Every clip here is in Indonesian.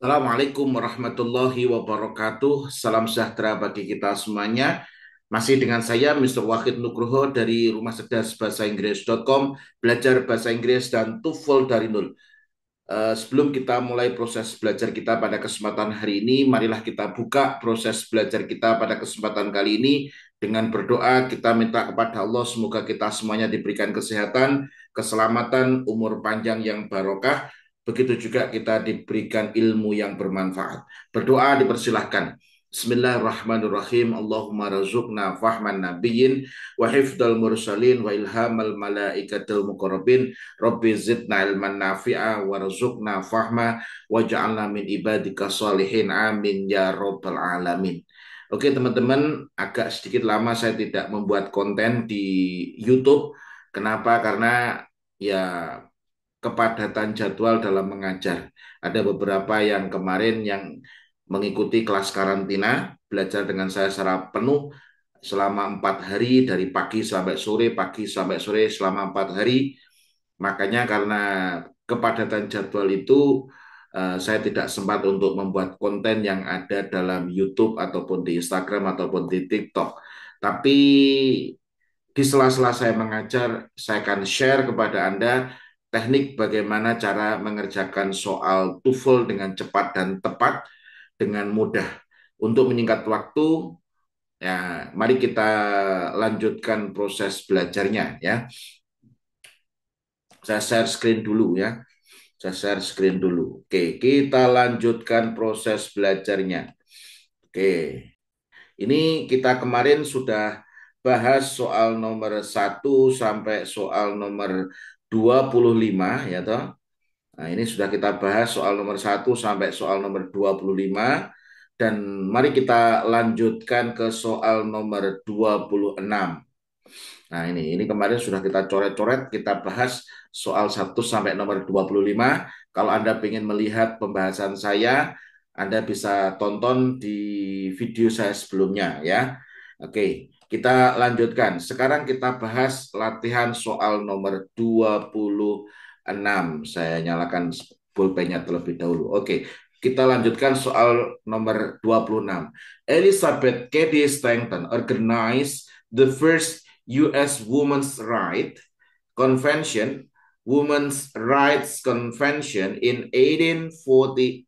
Assalamualaikum warahmatullahi wabarakatuh. Salam sejahtera bagi kita semuanya. Masih dengan saya, Mr. Wahid Nugroho dari Rumah Cerdas Bahasa Inggris.com, belajar bahasa Inggris dan TOEFL dari nol. Sebelum kita mulai proses belajar kita pada kesempatan hari ini, marilah kita buka proses belajar kita pada kesempatan kali ini dengan berdoa. Kita minta kepada Allah semoga kita semuanya diberikan kesehatan, keselamatan, umur panjang yang barokah. Begitu juga kita diberikan ilmu yang bermanfaat. Berdoa dipersilahkan. Bismillahirrahmanirrahim. Allahumma razuqna fahman nabiyyin wa hifdal mursalin wa ilhamal malaikatil muqarrabin. Rabbi zidna ilman nafi'a warzuqna fahma waj'alna min ibadika sholihin amin ya rabbal alamin. Oke teman-teman, agak sedikit lama saya tidak membuat konten di YouTube. Kenapa? Karena ya kepadatan jadwal dalam mengajar. Ada beberapa yang kemarin yang mengikuti kelas karantina, belajar dengan saya secara penuh selama 4 hari, dari pagi sampai sore selama 4 hari. Makanya karena kepadatan jadwal itu, saya tidak sempat untuk membuat konten yang ada dalam YouTube ataupun di Instagram ataupun di TikTok. Tapi di sela-sela saya mengajar, saya akan share kepada Anda teknik bagaimana cara mengerjakan soal TOEFL dengan cepat dan tepat dengan mudah. Untuk menyingkat waktu, ya, mari kita lanjutkan proses belajarnya ya. Saya share screen dulu ya. Saya share screen dulu. Oke, kita lanjutkan proses belajarnya. Oke, ini kita kemarin sudah bahas soal nomor 1 sampai soal nomor 25 ya toh. Nah, ini sudah kita bahas soal nomor 1 sampai soal nomor 25 dan mari kita lanjutkan ke soal nomor 26. Nah, ini kemarin sudah kita coret-coret, kita bahas soal 1 sampai nomor 25. Kalau Anda ingin melihat pembahasan saya, Anda bisa tonton di video saya sebelumnya ya. Oke, kita lanjutkan. Sekarang kita bahas latihan soal nomor 26. Saya nyalakan pulpennya terlebih dahulu. Oke, kita lanjutkan soal nomor 26. Elizabeth Cady Stanton organized the first U.S. Women's Rights Convention in 1848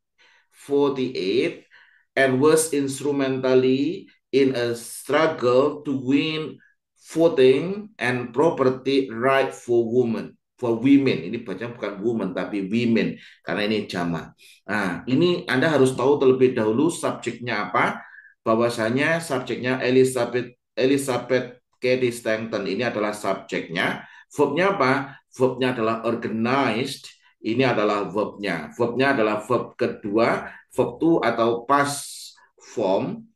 and was instrumentally in a struggle to win voting and property right for women. Ini bacanya bukan women tapi women karena ini jama. Nah, ini Anda harus tahu terlebih dahulu subjeknya apa. Bahwasanya subjeknya Elizabeth Cady Stanton ini adalah subjeknya. Verbnya apa? Verbnya adalah organized. Ini adalah verbnya. Verbnya adalah verb kedua, verb to atau past form.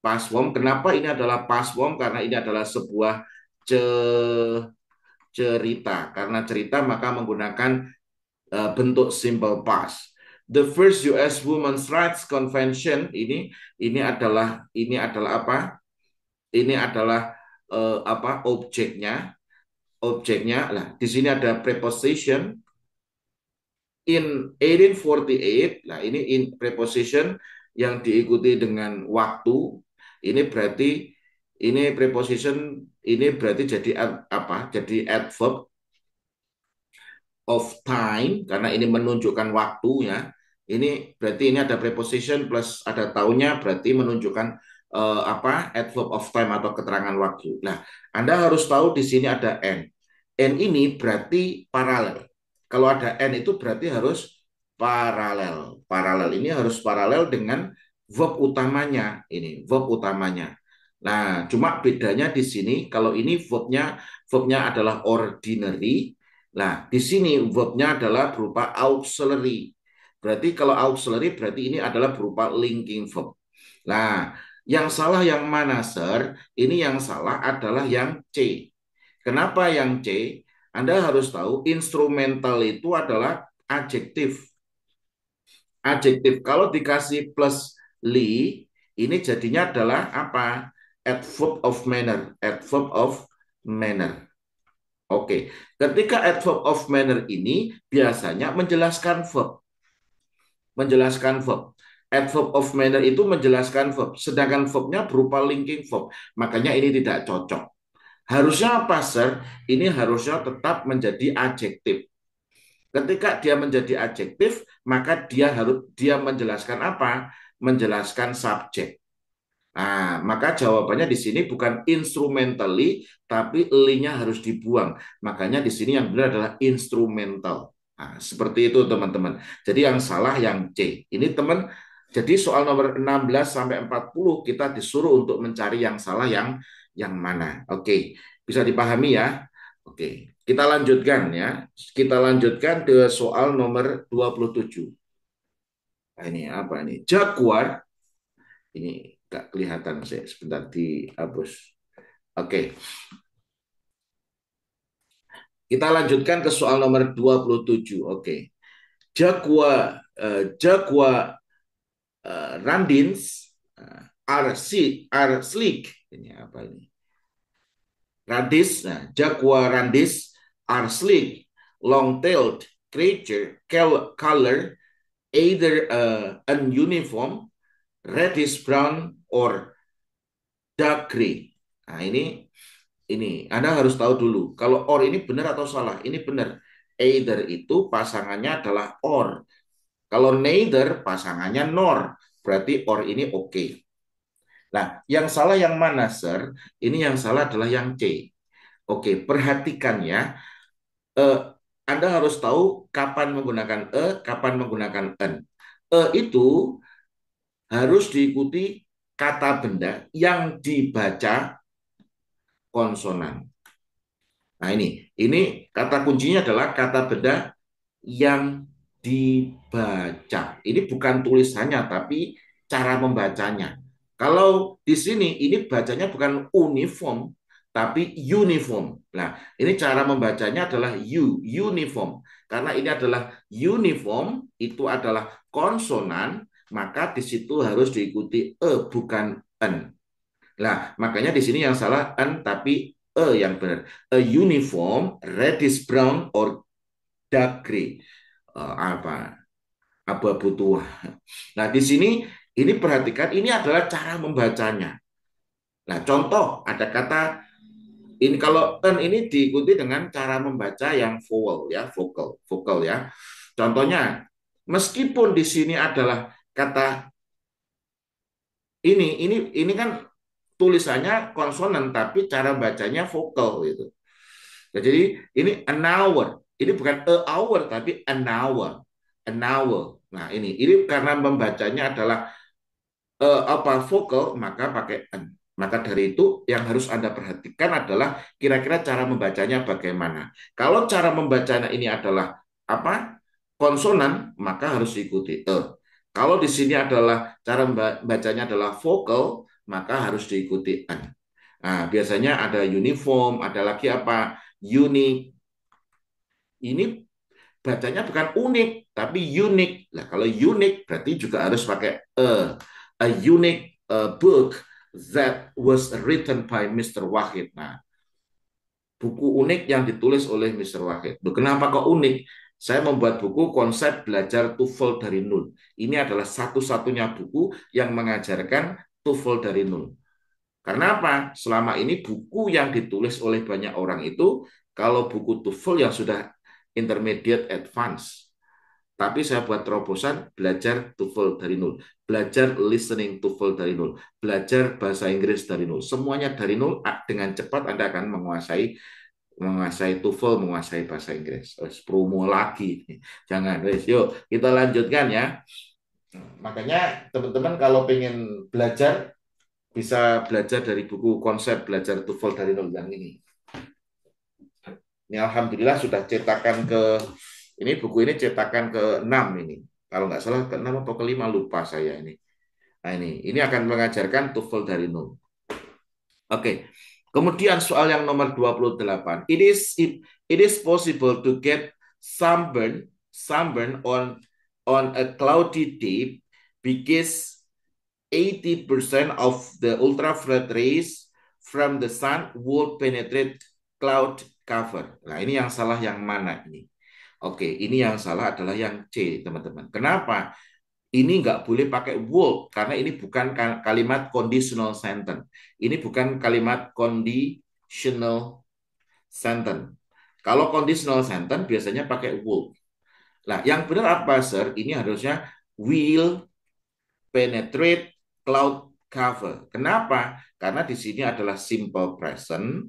Past form. Kenapa ini adalah past form? Karena ini adalah sebuah cerita. Karena cerita maka menggunakan bentuk simple past. The first US Women's Rights Convention ini adalah apa? Ini adalah apa? Objeknya lah. Di sini ada preposition in 1848. Nah, ini in preposition yang diikuti dengan waktu. Ini berarti ini preposition ini berarti jadi apa? Jadi adverb of time karena ini menunjukkan waktu ya. Ini berarti ini ada preposition plus ada tahunnya berarti menunjukkan apa? Adverb of time atau keterangan waktu. Nah, Anda harus tahu di sini ada n. N ini berarti paralel. Kalau ada n itu berarti harus paralel. Paralel ini harus paralel dengan verb utamanya. Ini verb utamanya. Nah, cuma bedanya di sini kalau ini verbnya adalah ordinary. Nah, di sini verbnya adalah berupa auxiliary. Berarti kalau auxiliary berarti ini adalah berupa linking verb. Nah, yang salah yang mana, Sir? Ini yang salah adalah yang C. Kenapa yang C? Anda harus tahu instrumental itu adalah adjektif. Adjektif kalau dikasih plus li, ini jadinya adalah apa? Adverb of manner. Adverb of manner. Oke, ketika adverb of manner ini biasanya menjelaskan verb. menjelaskan verb. Adverb of manner itu menjelaskan verb, sedangkan verbnya berupa linking verb. Makanya ini tidak cocok. Harusnya apa, sir? Ini harusnya tetap menjadi adjektif. Ketika dia menjadi adjektif, maka dia menjelaskan apa? Menjelaskan subjek. Nah, maka jawabannya di sini bukan instrumentally, tapi li-nya harus dibuang. Makanya di sini yang benar adalah instrumental. Nah, seperti itu teman-teman. Jadi yang salah yang C. Ini teman, jadi soal nomor 16 sampai 40 kita disuruh untuk mencari yang salah yang mana. Oke, bisa dipahami ya? Oke, kita lanjutkan ya. Kita lanjutkan ke soal nomor 27. Nah, ini apa ini? Jaguar. Ini nggak kelihatan saya sebentar dihapus. Oke, kita lanjutkan ke soal nomor 27. Oke. Jaguar Randins are sleek. Ini apa ini? Jaguar Randis are sleek, long-tailed creature color either uniform, reddish brown or dark gray. Nah, ini Anda harus tahu dulu. Kalau or ini benar atau salah? Ini benar. Either itu pasangannya adalah or. Kalau neither pasangannya nor. Berarti or ini oke. Nah, yang salah yang mana, sir? Ini yang salah adalah yang C. Oke, perhatikan ya. Eh, Anda harus tahu kapan menggunakan kapan menggunakan en. Itu harus diikuti kata benda yang dibaca konsonan. Nah, ini kata kuncinya adalah kata benda yang dibaca. Ini bukan tulisannya, tapi cara membacanya. Kalau di sini, ini bacanya bukan uniform, tapi uniform. Nah, ini cara membacanya adalah uniform. Karena ini adalah uniform, itu adalah konsonan, maka di situ harus diikuti bukan en. Nah, makanya di sini yang salah en, tapi yang benar. A uniform, reddish brown, or dark gray. Apa abu-abu tua. Nah, di sini ini perhatikan ini adalah cara membacanya. Nah, contoh ada kata ini kalau en ini diikuti dengan cara membaca yang vowel ya, vokal ya. Contohnya, meskipun di sini adalah kata ini kan tulisannya konsonan tapi cara bacanya vokal gitu. Nah, jadi ini an hour. Ini bukan a hour tapi an hour. An hour. Nah, ini karena membacanya adalah apa vokal maka pakai an. Maka dari itu yang harus Anda perhatikan adalah kira-kira cara membacanya bagaimana. Kalau cara membacanya ini adalah apa? Konsonan, maka harus diikuti e. Kalau di sini adalah cara membacanya adalah vokal, maka harus diikuti an. Nah, biasanya ada uniform, ada lagi apa? Unik. Ini bacanya bukan unik, tapi unik. Nah, kalau unik berarti juga harus pakai a unique book that was written by Mr. Wahid. Nah, buku unik yang ditulis oleh Mr. Wahid. Loh, kenapa kok unik? Saya membuat buku konsep belajar TOEFL dari nol. Ini adalah satu-satunya buku yang mengajarkan TOEFL dari nol. Karena apa? Selama ini buku yang ditulis oleh banyak orang itu, kalau buku TOEFL yang sudah intermediate advance. Tapi saya buat terobosan belajar TOEFL dari nol, belajar listening TOEFL dari nol, belajar bahasa Inggris dari nol. Semuanya dari nol, dengan cepat Anda akan menguasai TOEFL, menguasai bahasa Inggris. Promo lagi. Jangan, yuk kita lanjutkan ya. Makanya teman-teman kalau pengen belajar bisa belajar dari buku konsep belajar TOEFL dari nol yang ini. Ini alhamdulillah sudah cetakan ini buku ini cetakan ke-6 ini. Kalau nggak salah ke-6 atau ke-5 lupa saya ini. Nah, ini akan mengajarkan TOEFL dari nol. Oke. Kemudian soal yang nomor 28. It is possible to get sunburn on a cloudy day because 80% of the ultraviolet rays from the sun would penetrate cloud cover. Nah, ini yang salah yang mana ini? Oke, ini yang salah adalah yang C, teman-teman. Kenapa? Ini nggak boleh pakai would karena ini bukan kalimat conditional sentence. Ini bukan kalimat conditional sentence. Kalau conditional sentence biasanya pakai would. Nah, yang benar apa, Sir? Ini harusnya will penetrate cloud cover. Kenapa? Karena di sini adalah simple present.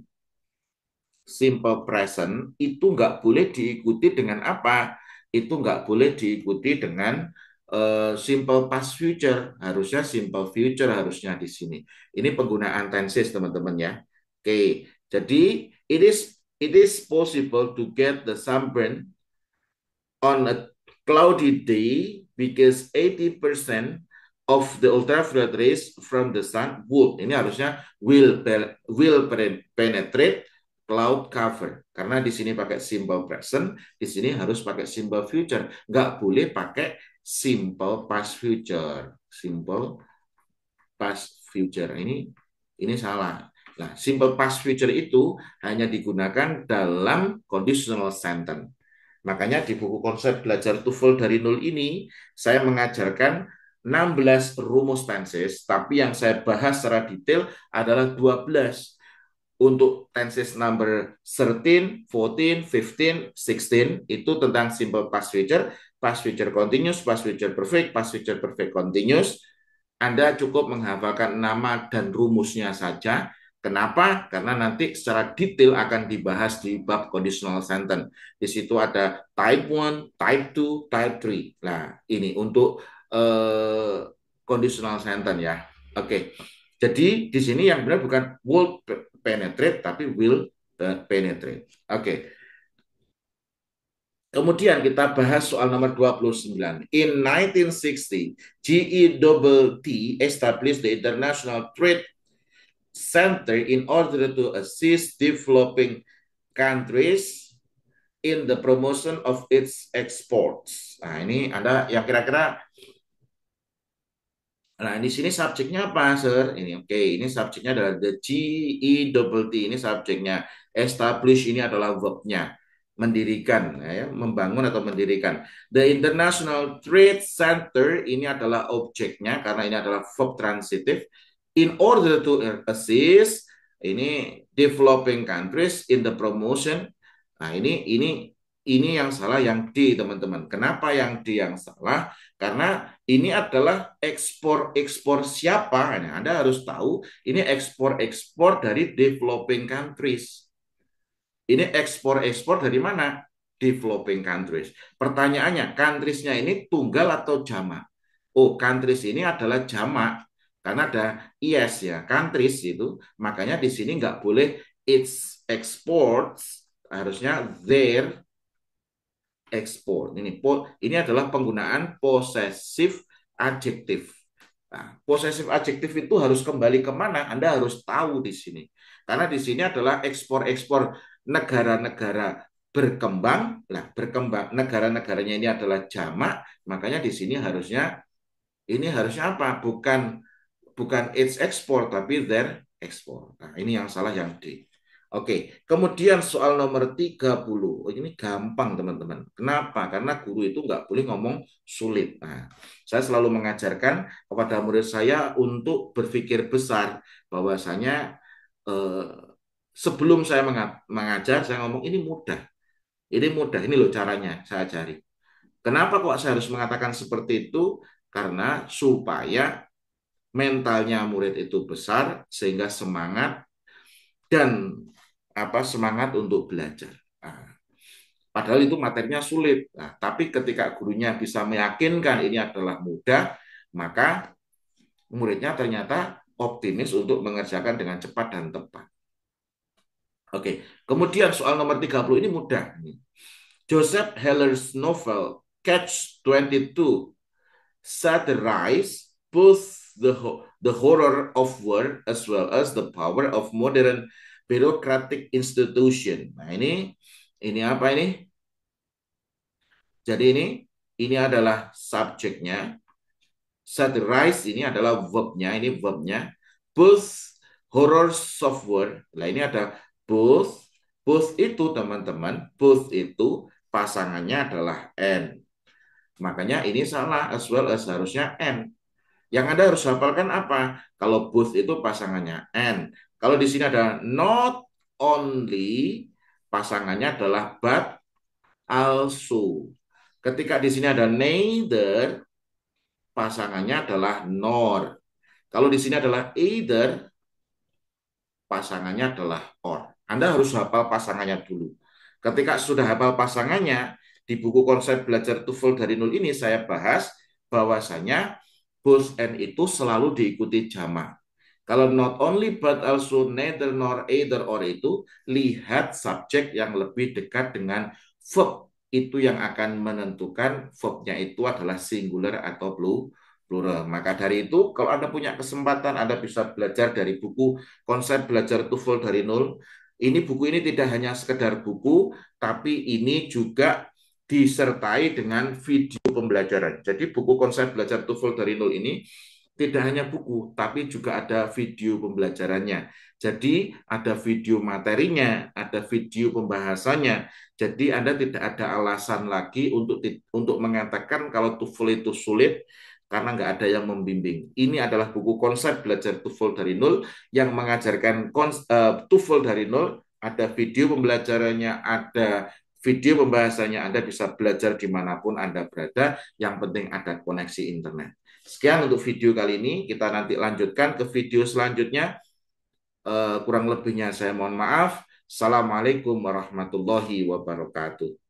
Simple present itu nggak boleh diikuti dengan apa? Itu nggak boleh diikuti dengan simple past future. Harusnya simple future harusnya di sini. Ini penggunaan tenses teman-teman ya. Oke, jadi it is possible to get the sunburn on a cloudy day because 80% of the ultraviolet rays from the sun would. Ini harusnya will penetrate cloud cover. Karena di sini pakai simple present, di sini harus pakai simple future. Nggak boleh pakai simple past future. Simple past future. Ini salah. Nah, simple past future itu hanya digunakan dalam conditional sentence. Makanya di buku konsep belajar TOEFL dari nol ini, saya mengajarkan 16 rumus tenses, tapi yang saya bahas secara detail adalah 12. Untuk tenses number 13, 14, 15, 16, itu tentang simple past future continuous, past future perfect, past future perfect continuous. Anda cukup menghafalkan nama dan rumusnya saja. Kenapa? Karena nanti secara detail akan dibahas di bab conditional sentence. Di situ ada type 1, type 2, type 3. Nah, ini untuk conditional sentence ya. Oke. Jadi di sini yang benar bukan will penetrate tapi will penetrate. Oke. Kemudian kita bahas soal nomor 29. In 1960, GETT established the International Trade Center in order to assist developing countries in the promotion of its exports. Nah, ini Anda yang kira-kira. Nah, di sini subjeknya apa, Sir? Ini oke, ini subjeknya adalah the GETT, ini subjeknya. Establish ini adalah verbnya. Mendirikan, ya, membangun atau mendirikan. The International Trade Center ini adalah objeknya karena ini adalah verb transitive. In order to assist ini developing countries in the promotion. Nah, ini yang salah yang D, teman-teman. Kenapa yang D yang salah? Karena ini adalah ekspor-ekspor siapa? Nah, Anda harus tahu ini ekspor-ekspor dari developing countries. Ini ekspor-ekspor dari mana? Developing countries. Pertanyaannya, countries-nya ini tunggal atau jamak? Oh, countries ini adalah jamak. Karena ada is ya, countries itu. Makanya di sini nggak boleh its exports, harusnya their export. Ini adalah penggunaan possessive adjective. Nah, possessive adjective itu harus kembali kemana? Anda harus tahu di sini. Karena di sini adalah ekspor-ekspor negara-negara berkembang. Nah, berkembang negara-negaranya ini adalah jamak, makanya di sini harusnya ini harusnya apa? Bukan its export tapi their export. Nah, ini yang salah yang D. Oke, kemudian soal nomor 30. Oh, ini gampang, teman-teman. Kenapa? Karena guru itu nggak boleh ngomong sulit. Nah, saya selalu mengajarkan kepada murid saya untuk berpikir besar, bahwasanya eh, sebelum saya mengajar, saya ngomong ini mudah. Ini mudah, ini loh caranya saya ajari. Kenapa kok saya harus mengatakan seperti itu? Karena supaya mentalnya murid itu besar, sehingga semangat dan semangat untuk belajar. Nah, padahal itu materinya sulit. Nah, tapi ketika gurunya bisa meyakinkan ini adalah mudah, maka muridnya ternyata optimis untuk mengerjakan dengan cepat dan tepat. Oke, kemudian soal nomor 30 ini mudah. Joseph Heller's novel Catch 22 satirize both the horror of war as well as the power of modern bureaucratic institution. Nah, ini apa ini? Jadi ini adalah subjeknya. Satirize ini adalah verbnya, ini verbnya. Both horror software. Nah, ini ada both. Both itu teman-teman, both itu pasangannya adalah N. Makanya ini salah, as well as harusnya and. Yang Anda harus hafalkan apa? Kalau both itu pasangannya and. Kalau di sini ada not only, pasangannya adalah but also. Ketika di sini ada neither, pasangannya adalah nor. Kalau di sini adalah either, pasangannya adalah or. Anda harus hafal pasangannya dulu. Ketika sudah hafal pasangannya, di buku konsep belajar TOEFL dari nol ini saya bahas bahwasanya both and itu selalu diikuti jamak. Kalau not only but also neither nor either or itu, lihat subjek yang lebih dekat dengan verb. Itu yang akan menentukan verbnya itu adalah singular atau plural. Maka dari itu, kalau Anda punya kesempatan, Anda bisa belajar dari buku konsep belajar TOEFL dari nol. Ini buku ini tidak hanya sekedar buku, tapi ini juga disertai dengan video pembelajaran. Jadi buku konsep belajar TOEFL dari nol ini tidak hanya buku, tapi juga ada video pembelajarannya. Jadi ada video materinya, ada video pembahasannya. Jadi Anda tidak ada alasan lagi untuk mengatakan kalau TOEFL itu sulit karena nggak ada yang membimbing. Ini adalah buku konsep belajar TOEFL dari nol yang mengajarkan TOEFL dari nol. Ada video pembelajarannya, ada video pembahasannya. Anda bisa belajar dimanapun Anda berada. Yang penting ada koneksi internet. Sekian untuk video kali ini. Kita nanti lanjutkan ke video selanjutnya. Kurang lebihnya saya mohon maaf. Assalamualaikum warahmatullahi wabarakatuh.